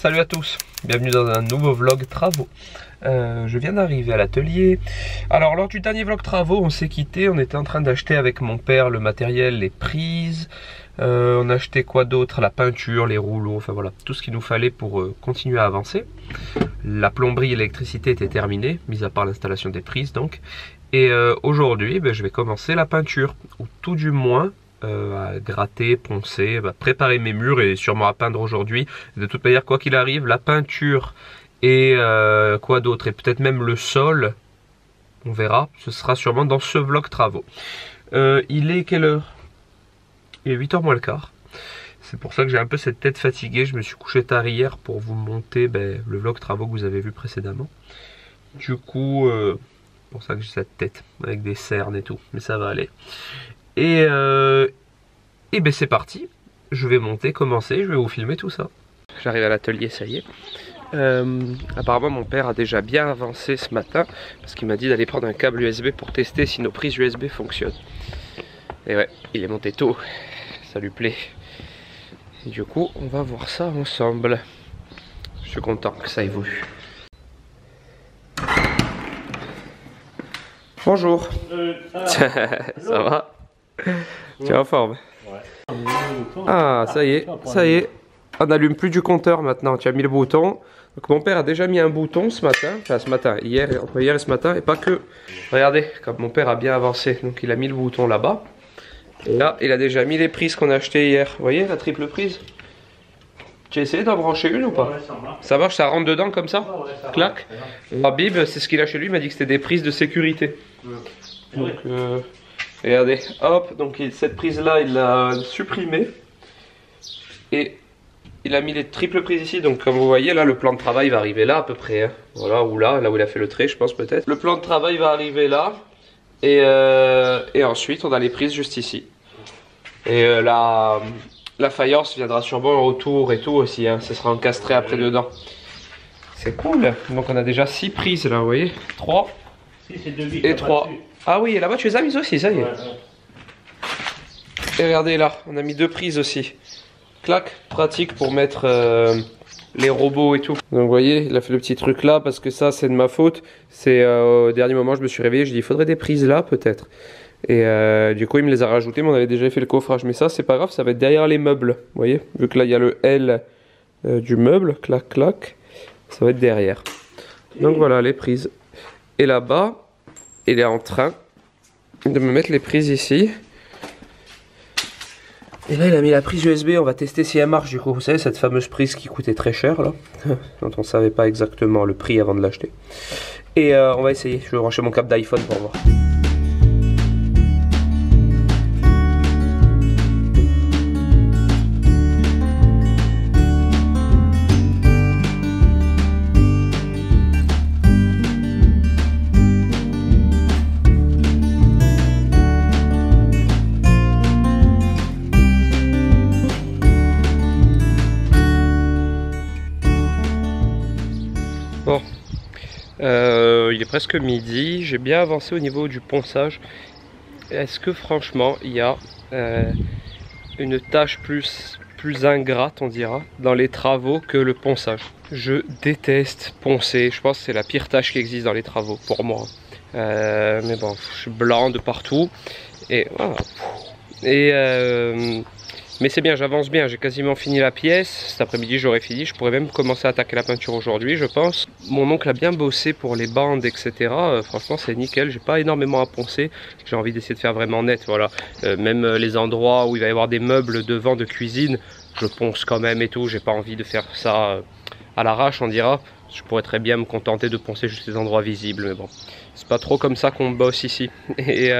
Salut à tous, bienvenue dans un nouveau vlog travaux. Je viens d'arriver à l'atelier. Alors lors du dernier vlog travaux, on s'est quitté, on était en train d'acheter avec mon père le matériel, les prises. On a acheté quoi d'autre? La peinture, les rouleaux, enfin voilà, tout ce qu'il nous fallait pour continuer à avancer. La plomberie et l'électricité étaient terminées, mis à part l'installation des prises donc. Et aujourd'hui, je vais commencer la peinture, ou tout du moins à gratter, poncer, préparer mes murs et sûrement à peindre aujourd'hui. De toute manière, quoi qu'il arrive, la peinture et quoi d'autre, et peut-être même le sol, on verra, ce sera sûrement dans ce vlog travaux. Il est quelle heure? Il est 8h moins le quart. C'est pour ça que j'ai un peu cette tête fatiguée. Je me suis couché tard hier pour vous monter le vlog travaux que vous avez vu précédemment. Du coup, pour ça que j'ai cette tête avec des cernes et tout, mais ça va aller. Et c'est parti. Je vais monter, commencer, je vais vous filmer tout ça. J'arrive à l'atelier, ça y est. Apparemment mon père a déjà bien avancé ce matin parce qu'il m'a dit d'aller prendre un câble USB pour tester si nos prises USB fonctionnent. Et ouais, il est monté tôt, ça lui plaît. Et du coup, on va voir ça ensemble. Je suis content que ça évolue. Bonjour. Ça va? Tu es en forme? Ouais. Ah, ça y est, ça y est. On n'allume plus du compteur maintenant, tu as mis le bouton. Donc mon père a déjà mis un bouton ce matin, enfin ce matin, entre hier et ce matin, et pas que. Regardez, comme mon père a bien avancé, donc il a mis le bouton là-bas. Et là, il a déjà mis les prises qu'on a achetées hier. Vous voyez, la triple prise? Tu as essayé d'en brancher une ou pas? Ouais, ça marche. Ça marche, ça rentre dedans comme ça? Ouais, ça clac. Bib, c'est ce qu'il a chez lui, il m'a dit que c'était des prises de sécurité. Ouais. Donc, regardez, hop, donc cette prise-là, il l'a supprimée. Et il a mis les triples prises ici, donc comme vous voyez, là, le plan de travail va arriver là à peu près. Hein. Voilà, ou là où il a fait le trait, je pense peut-être. Le plan de travail va arriver là. Et ensuite, on a les prises juste ici. Et la faïence viendra sûrement autour et tout aussi, hein. Ça sera encastré après dedans. C'est cool. Donc on a déjà 6 prises là, vous voyez. 3 et 3. Ah oui, et là-bas tu les as mises aussi, ça y est. Et regardez là, on a mis 2 prises aussi. Clac, pratique pour mettre les robots et tout. Donc vous voyez, il a fait le petit truc là parce que ça c'est de ma faute. C'est au dernier moment je me suis réveillé, je dis il faudrait des prises là peut-être. Et du coup il me les a rajoutées, mais on avait déjà fait le coffrage. Mais ça c'est pas grave, ça va être derrière les meubles. Vous voyez, vu que là il y a le L du meuble, clac clac, ça va être derrière. Donc voilà les prises. Et là-bas, il est en train de me mettre les prises ici. Et là il a mis la prise USB, on va tester si elle marche du coup. Vous savez cette fameuse prise qui coûtait très cher là, dont on savait pas exactement le prix avant de l'acheter. Et on va essayer, je vais brancher mon câble d'iPhone pour voir. Bon, il est presque midi, j'ai bien avancé au niveau du ponçage. Est-ce que franchement il y a une tâche plus ingrate, on dira, dans les travaux que le ponçage? Je déteste poncer, je pense que c'est la pire tâche qui existe dans les travaux pour moi. Mais bon, je suis blanc de partout. Et voilà. Mais c'est bien, j'avance bien, j'ai quasiment fini la pièce. Cet après-midi j'aurai fini, je pourrais même commencer à attaquer la peinture aujourd'hui je pense. Mon oncle a bien bossé pour les bandes etc. Franchement c'est nickel, j'ai pas énormément à poncer. J'ai envie d'essayer de faire vraiment net, voilà. Même les endroits où il va y avoir des meubles devant de cuisine, je ponce quand même et tout. J'ai pas envie de faire ça à l'arrache on dira. Je pourrais très bien me contenter de poncer juste les endroits visibles, mais bon, c'est pas trop comme ça qu'on bosse ici. Et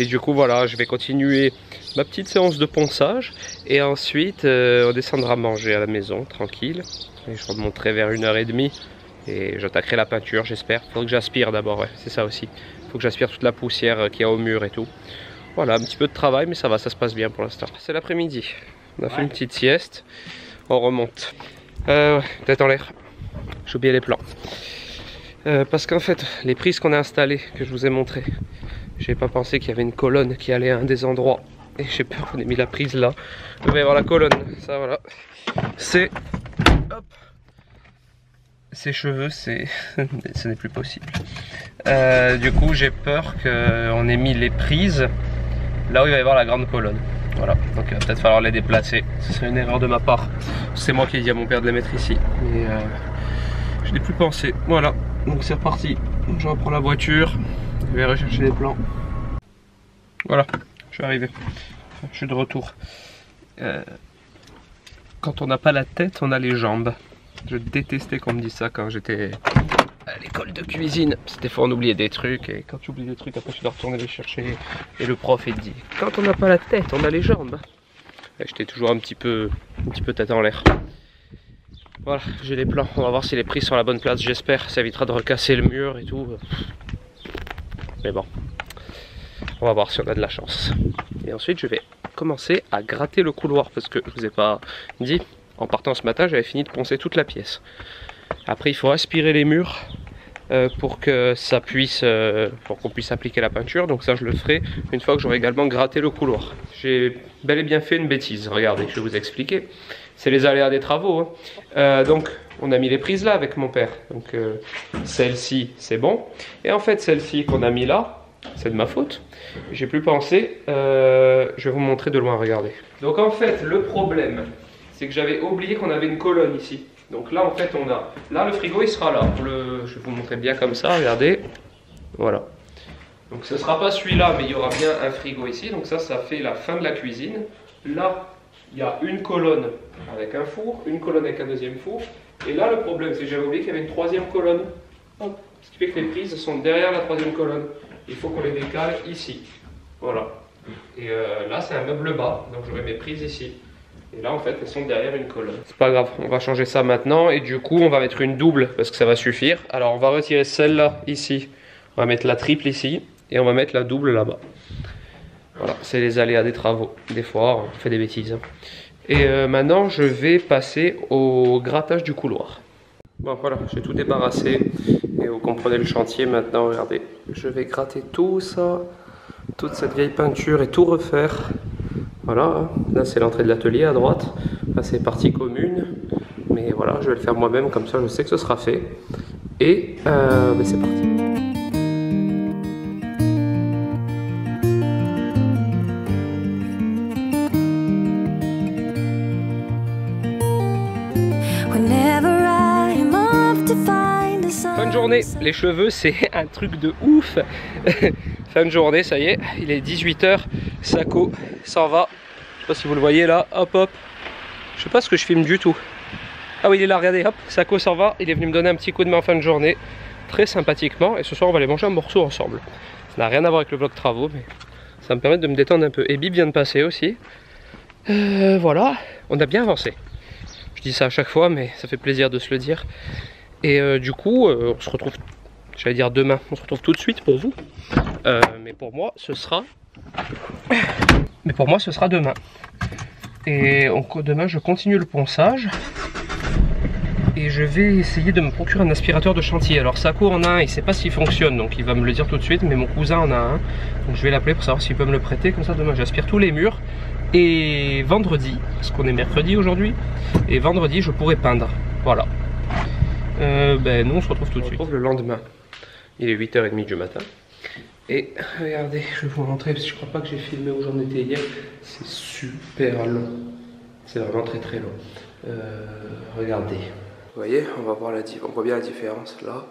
du coup voilà, je vais continuer ma petite séance de ponçage et ensuite on descendra manger à la maison tranquille. Et je remonterai vers 1h30 et j'attaquerai la peinture j'espère. Il faudrait que j'aspire d'abord, ouais, c'est ça aussi. Il faut que j'aspire toute la poussière qu'il y a au mur et tout. Voilà, un petit peu de travail mais ça va, ça se passe bien pour l'instant. C'est l'après-midi, on a fait une petite sieste, on remonte. Tête en l'air. J'ai oublié les plans. Parce qu'en fait, les prises qu'on a installées, que je vous ai montré, j'ai pas pensé qu'il y avait une colonne qui allait à un des endroits. Et j'ai peur qu'on ait mis la prise là. Vous allez voir la colonne, ça voilà. C'est ces cheveux, ce n'est plus possible. Du coup, j'ai peur qu'on ait mis les prises là où il va y avoir la grande colonne. Voilà, donc il va peut-être falloir les déplacer. Ce serait une erreur de ma part. C'est moi qui ai dit à mon père de les mettre ici. Mais je n'ai plus pensé. Voilà, donc c'est reparti. Je reprends la voiture. Je vais rechercher les plans. Voilà, je suis arrivé. Je suis de retour. Quand on n'a pas la tête, on a les jambes. Je détestais qu'on me dise ça quand j'étais à l'école de cuisine. C'était fort, on oubliait des trucs. Et quand tu oublies des trucs, après tu dois retourner les chercher. Et le prof, il te dit, quand on n'a pas la tête, on a les jambes. J'étais toujours un petit peu tête en l'air. Voilà, j'ai les plans. On va voir si les prises sont à la bonne place, j'espère. Ça évitera de recasser le mur et tout. Mais bon, on va voir si on a de la chance. Et ensuite, je vais commencer à gratter le couloir parce que je vous ai pas dit, en partant ce matin, j'avais fini de poncer toute la pièce. Après, il faut aspirer les murs pour que ça puisse, pour qu'on puisse appliquer la peinture. Donc ça, je le ferai une fois que j'aurai également gratté le couloir. J'ai bel et bien fait une bêtise. Regardez, je vais vous expliquer. C'est les aléas des travaux. Hein. Donc, on a mis les prises là avec mon père. Donc, celle-ci, c'est bon. Et en fait, celle-ci qu'on a mis là, c'est de ma faute. J'ai plus pensé. Je vais vous montrer de loin, regardez. Donc, en fait, le problème, c'est que j'avais oublié qu'on avait une colonne ici. Donc là, en fait, on a... Là, le frigo, il sera là. Je vais vous montrer bien comme ça, regardez. Voilà. Donc ce ne sera pas celui-là, mais il y aura bien un frigo ici. Donc ça fait la fin de la cuisine. Là, il y a une colonne avec un four, une colonne avec un deuxième four. Et là, le problème, c'est que j'avais oublié qu'il y avait une troisième colonne. Ce qui fait que les prises sont derrière la troisième colonne. Il faut qu'on les décale ici. Voilà. Et là, c'est un meuble bas. Donc j'aurai mes prises ici. Et là, en fait, elles sont derrière une colonne. C'est pas grave, on va changer ça maintenant. Et du coup, on va mettre une double parce que ça va suffire. Alors, on va retirer celle-là ici. On va mettre la triple ici. Et on va mettre la double là-bas. Voilà, c'est les aléas des travaux. Des fois, on fait des bêtises. Et maintenant, je vais passer au grattage du couloir. Bon, voilà, j'ai tout débarrassé. Et vous comprenez le chantier maintenant. Regardez, je vais gratter tout ça. Toute cette vieille peinture et tout refaire. Voilà, là c'est l'entrée de l'atelier à droite, là c'est partie commune, mais voilà, je vais le faire moi-même, comme ça je sais que ce sera fait. Et c'est parti. Fin de journée, les cheveux c'est un truc de ouf. Fin de journée, ça y est, il est 18 h, Sako s'en va. Je sais pas si vous le voyez là, hop hop. Je sais pas ce que je filme du tout. Ah oui, il est là, regardez, hop, Sako s'en va. Il est venu me donner un petit coup de main en fin de journée, très sympathiquement. Et ce soir, on va aller manger un morceau ensemble. Ça n'a rien à voir avec le vlog travaux, mais ça me permet de me détendre un peu. Et Bib vient de passer aussi. Voilà, on a bien avancé. Je dis ça à chaque fois, mais ça fait plaisir de se le dire. Et du coup, on se retrouve, j'allais dire demain, on se retrouve tout de suite pour vous. Mais pour moi, ce sera demain. Et demain, je continue le ponçage. Et je vais essayer de me procurer un aspirateur de chantier. Alors Sako en a un, il ne sait pas s'il fonctionne, donc il va me le dire tout de suite. Mais mon cousin en a un, donc je vais l'appeler pour savoir s'il peut me le prêter. Comme ça, demain, j'aspire tous les murs. Et vendredi, parce qu'on est mercredi aujourd'hui, et vendredi, je pourrai peindre. Voilà. Nous, on se retrouve tout de suite. On se retrouve le lendemain. Il est 8 h 30 du matin. Et regardez, je vais vous montrer, parce que je crois pas que j'ai filmé où j'en étais hier. C'est super long. C'est vraiment très très long. Regardez. Vous voyez, on voit bien la différence là.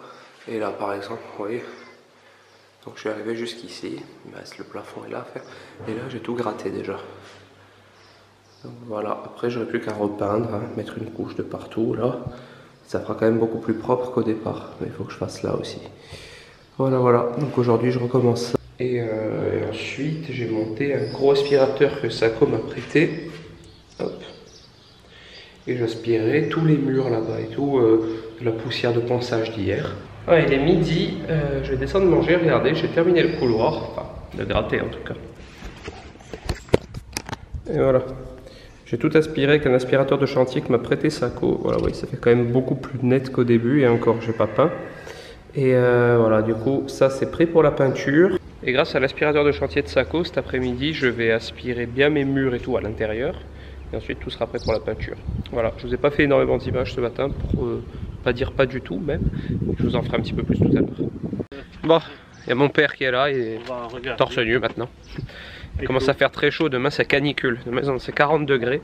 Et là par exemple, vous voyez. Donc je suis arrivé jusqu'ici. Le plafond est là à faire. Et là j'ai tout gratté déjà. Donc voilà, après j'aurai plus qu'à repeindre, hein, mettre une couche de partout là. Ça fera quand même beaucoup plus propre qu'au départ. Mais il faut que je fasse là aussi. Voilà, voilà. Donc aujourd'hui, je recommence ça. Et ensuite, j'ai monté un gros aspirateur que Sako m'a prêté. Hop. Et j'aspirais tous les murs là-bas et tout, de la poussière de ponçage d'hier. Ouais, il est midi. Je vais descendre manger. Regardez, j'ai terminé le couloir. Enfin, de gratter en tout cas. Et voilà. J'ai tout aspiré avec un aspirateur de chantier que m'a prêté Sako. Voilà, oui, ça fait quand même beaucoup plus net qu'au début. Et encore, j'ai pas peint. Et voilà, du coup, ça c'est prêt pour la peinture. Et grâce à l'aspirateur de chantier de Sako, cet après-midi, je vais aspirer bien mes murs et tout à l'intérieur. Et ensuite, tout sera prêt pour la peinture. Voilà, je vous ai pas fait énormément d'images ce matin pas dire pas du tout même. Je vous en ferai un petit peu plus tout à l'heure. Bon, il y a mon père qui est là, il est torse nu maintenant. Il commence à faire très chaud, demain c'est canicule, demain c'est 40 degrés.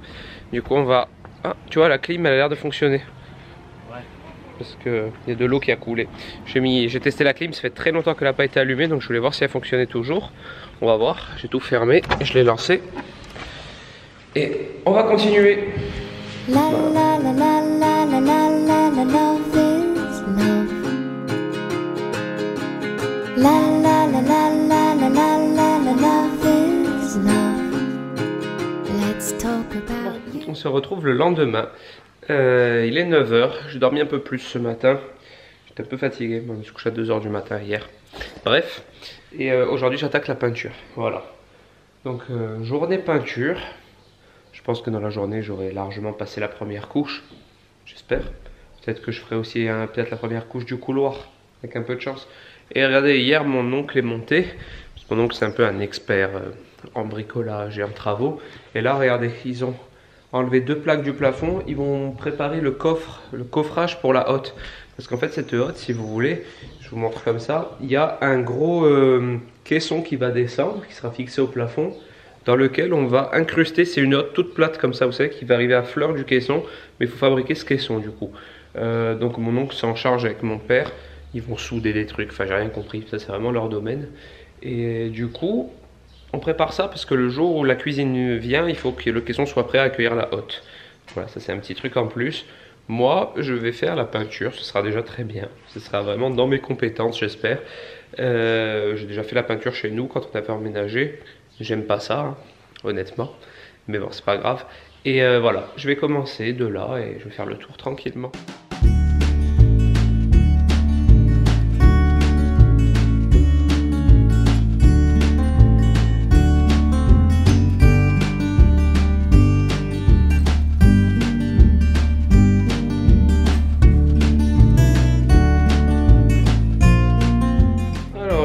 Du coup on va... Ah, tu vois la clim elle a l'air de fonctionner. Parce qu'il y a de l'eau qui a coulé. J'ai testé la clim, ça fait très longtemps qu'elle n'a pas été allumée, donc je voulais voir si elle fonctionnait toujours. On va voir, j'ai tout fermé, je l'ai lancé. Et on va continuer. La la la la la la la la la love is love. La la la la la la la la la love is love. Let's talk about you. On se retrouve le lendemain. Il est 9 h, j'ai dormi un peu plus ce matin. J'étais un peu fatigué, je me suis couché à 2 h du matin hier. Bref, et aujourd'hui j'attaque la peinture. Voilà. Donc journée peinture. Je pense que dans la journée j'aurai largement passé la première couche. J'espère. Peut-être que je ferai aussi peut-être la première couche du couloir. Avec un peu de chance. Et regardez, hier mon oncle est monté. Parce que mon oncle c'est un peu un expert en bricolage et en travaux. Et là regardez, ils ont enlevé 2 plaques du plafond, ils vont préparer le coffrage pour la hotte. Parce qu'en fait cette hotte, si vous voulez, je vous montre comme ça, il y a un gros caisson qui va descendre, qui sera fixé au plafond, dans lequel on va incruster, c'est une hotte toute plate comme ça, vous savez, qui va arriver à fleur du caisson, mais il faut fabriquer ce caisson du coup. Donc mon oncle s'en charge avec mon père, ils vont souder des trucs, enfin j'ai rien compris, ça c'est vraiment leur domaine. Et du coup... on prépare ça parce que le jour où la cuisine vient, il faut que le caisson soit prêt à accueillir la hotte. Voilà, ça c'est un petit truc en plus. Moi, je vais faire la peinture, ce sera déjà très bien. Ce sera vraiment dans mes compétences, j'espère. J'ai déjà fait la peinture chez nous quand on a fait emménager. J'aime pas ça, hein, honnêtement. Mais bon, c'est pas grave. Et voilà, je vais commencer de là et je vais faire le tour tranquillement.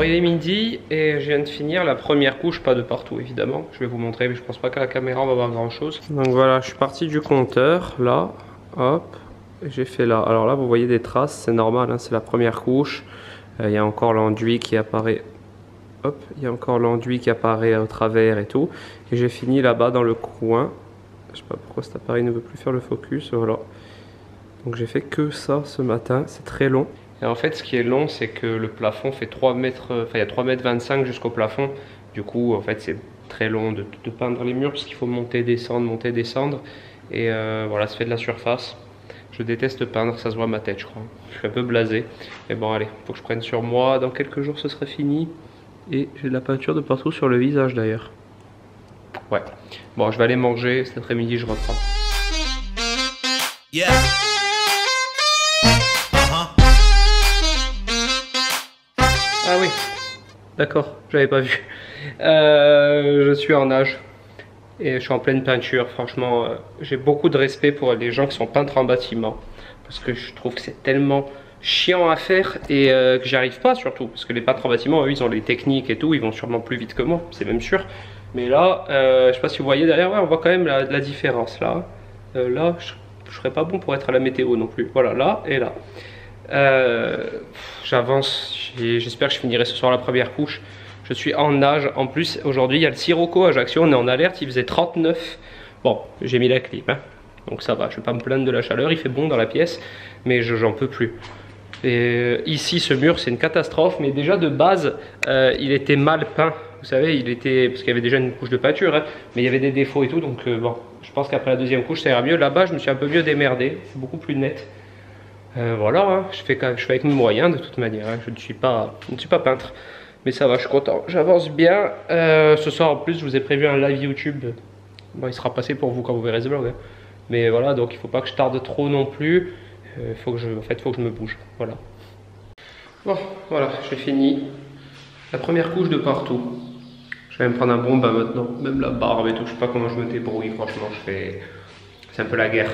Il est midi et je viens de finir la première couche, pas de partout évidemment, je vais vous montrer mais je pense pas qu'à la caméra on va voir grand chose. Donc voilà, je suis parti du compteur, là, hop, j'ai fait là. Alors là vous voyez des traces, c'est normal, hein, c'est la première couche. Il y a encore l'enduit qui apparaît, hop, il y a encore l'enduit qui apparaît au travers et tout. Et j'ai fini là-bas dans le coin, je sais pas pourquoi cet appareil ne veut plus faire le focus, voilà. Donc j'ai fait que ça ce matin, c'est très long. Et en fait ce qui est long c'est que le plafond fait 3 mètres, enfin il y a 3,25 m jusqu'au plafond. Du coup en fait c'est très long de peindre les murs parce qu'il faut monter, descendre. Et voilà, ça fait de la surface. Je déteste peindre, ça se voit à ma tête je crois. Je suis un peu blasé. Mais bon allez, faut que je prenne sur moi, dans quelques jours ce sera fini. Et j'ai de la peinture de partout sur le visage d'ailleurs. Ouais, bon je vais aller manger, cet après-midi je reprends. Yeah. Ah oui, d'accord, j'avais pas vu. Je suis en nage et je suis en pleine peinture. Franchement, j'ai beaucoup de respect pour les gens qui sont peintres en bâtiment. Parce que je trouve que c'est tellement chiant à faire et que j'y arrive pas surtout. Parce que les peintres en bâtiment, eux, ils ont les techniques et tout, ils vont sûrement plus vite que moi, c'est même sûr. Mais là, je sais pas si vous voyez derrière, ouais, on voit quand même la différence. Là, là je serais pas bon pour être à la météo non plus. Voilà, là et là. J'avance, j'espère que je finirai ce soir la première couche. Je suis en nage, en plus aujourd'hui il y a le Sirocco à Ajaccio, on est en alerte, il faisait 39. Bon, j'ai mis la clim, hein. Donc ça va, je vais pas me plaindre de la chaleur, il fait bon dans la pièce, mais j'en peux plus. Et ici ce mur c'est une catastrophe, mais déjà de base il était mal peint. Vous savez, il était, parce qu'il y avait déjà une couche de peinture, hein, mais il y avait des défauts et tout, donc bon, je pense qu'après la deuxième couche ça ira mieux. Là-bas je me suis un peu mieux démerdé, c'est beaucoup plus net. Voilà, hein, je fais avec mes moyens de toute manière, hein, je ne suis pas peintre, mais ça va, je suis content, j'avance bien. Ce soir en plus je vous ai prévu un live YouTube, bon, il sera passé pour vous quand vous verrez ce vlog, hein. Mais voilà, donc il ne faut pas que je tarde trop non plus, faut que je me bouge, voilà. Bon, voilà, j'ai fini la première couche de partout. Je vais me prendre un bon bain maintenant, même la barbe et tout, je sais pas comment je me débrouille, franchement, c'est un peu la guerre.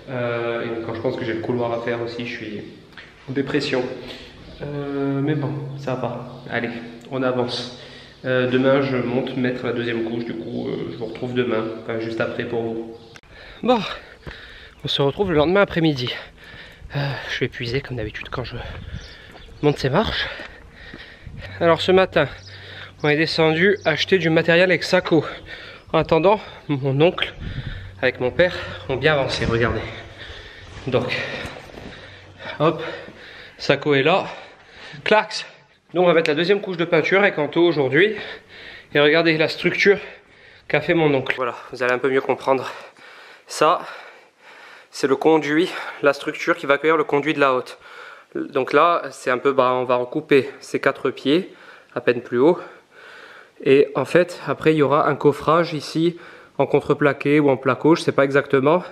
Et quand je pense que j'ai le couloir à faire aussi, je suis en dépression. Mais bon, ça va. Allez, on avance. Demain, je monte mettre la deuxième couche. Du coup, je vous retrouve demain, enfin juste après pour vous. Bon, on se retrouve le lendemain après-midi. Je suis épuisé comme d'habitude quand je monte ces marches. Alors ce matin, on est descendu acheter du matériel avec Sako. En attendant, mon oncle avec mon père ont bien avancé, regardez. Donc, hop, Sako est là. Clax. Donc on va mettre la deuxième couche de peinture avec Anto aujourd'hui. Et regardez la structure qu'a fait mon oncle. Voilà, vous allez un peu mieux comprendre. Ça, c'est le conduit, la structure qui va accueillir le conduit de la hotte. Donc là, c'est un peu, on va recouper ces 4 pieds, à peine plus haut. Et en fait, après, il y aura un coffrage ici, en contreplaqué ou en placo, je ne sais pas exactement.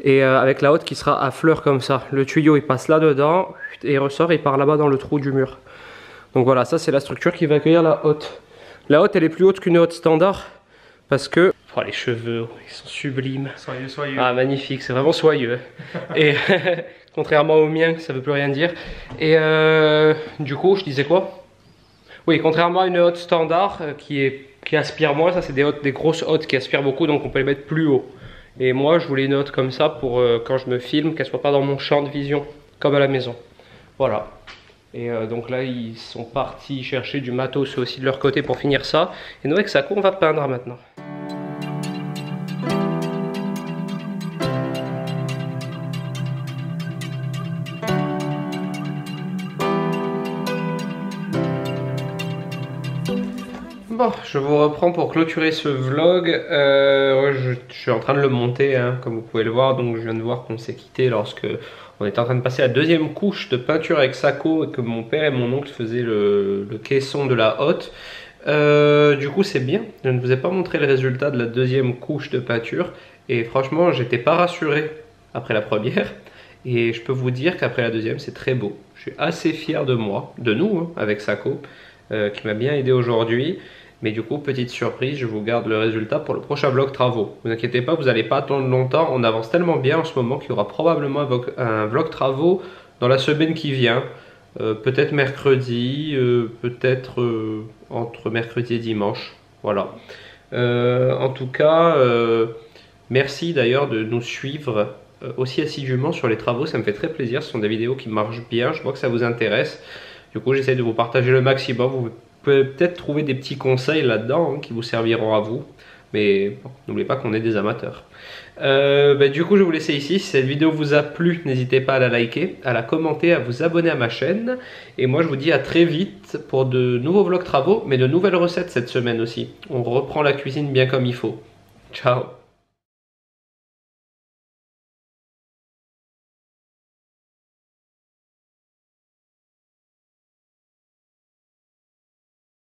Et avec la hotte qui sera à fleur comme ça. Le tuyau, il passe là-dedans, et il ressort, et il part là-bas dans le trou du mur. Donc voilà, ça c'est la structure qui va accueillir la hotte. La hotte, elle est plus haute qu'une hotte standard, parce que... Oh, les cheveux, ils sont sublimes. Soyeux, soyeux. Ah, magnifique, c'est vraiment soyeux. Et contrairement au mien, ça veut plus rien dire. Et du coup, je disais quoi? Oui, contrairement à une hotte standard qui aspire moins, ça c'est des grosses hottes qui aspirent beaucoup, donc on peut les mettre plus haut. Et moi, je voulais une hotte comme ça pour quand je me filme, qu'elle soit pas dans mon champ de vision, comme à la maison. Voilà. Et donc là, ils sont partis chercher du matos aussi de leur côté pour finir ça. Et nous, avec Sako, on va peindre maintenant. Bon, je vous reprends pour clôturer ce vlog. Je suis en train de le monter, hein, comme vous pouvez le voir. Donc je viens de voir qu'on s'est quitté lorsque on était en train de passer la deuxième couche de peinture avec Sako et que mon père et mon oncle faisaient le caisson de la hotte. Du coup c'est bien, je ne vous ai pas montré le résultat de la deuxième couche de peinture. Et franchement, j'étais pas rassuré après la première. Et je peux vous dire qu'après la deuxième, c'est très beau. Je suis assez fier de moi, de nous, hein, avec Sako, qui m'a bien aidé aujourd'hui. Mais du coup, petite surprise, je vous garde le résultat pour le prochain vlog travaux. Ne vous inquiétez pas, vous n'allez pas attendre longtemps. On avance tellement bien en ce moment qu'il y aura probablement un vlog travaux dans la semaine qui vient. Peut-être mercredi, peut-être entre mercredi et dimanche. Voilà. En tout cas, merci d'ailleurs de nous suivre aussi assidûment sur les travaux. Ça me fait très plaisir. Ce sont des vidéos qui marchent bien. Je vois que ça vous intéresse. Du coup, j'essaie de vous partager le maximum. Vous pouvez peut-être trouver des petits conseils là-dedans, hein, qui vous serviront à vous. Mais bon, n'oubliez pas qu'on est des amateurs. Du coup, je vais vous laisser ici. Si cette vidéo vous a plu, n'hésitez pas à la liker, à la commenter, à vous abonner à ma chaîne. Et moi, je vous dis à très vite pour de nouveaux vlogs travaux, mais de nouvelles recettes cette semaine aussi. On reprend la cuisine bien comme il faut. Ciao!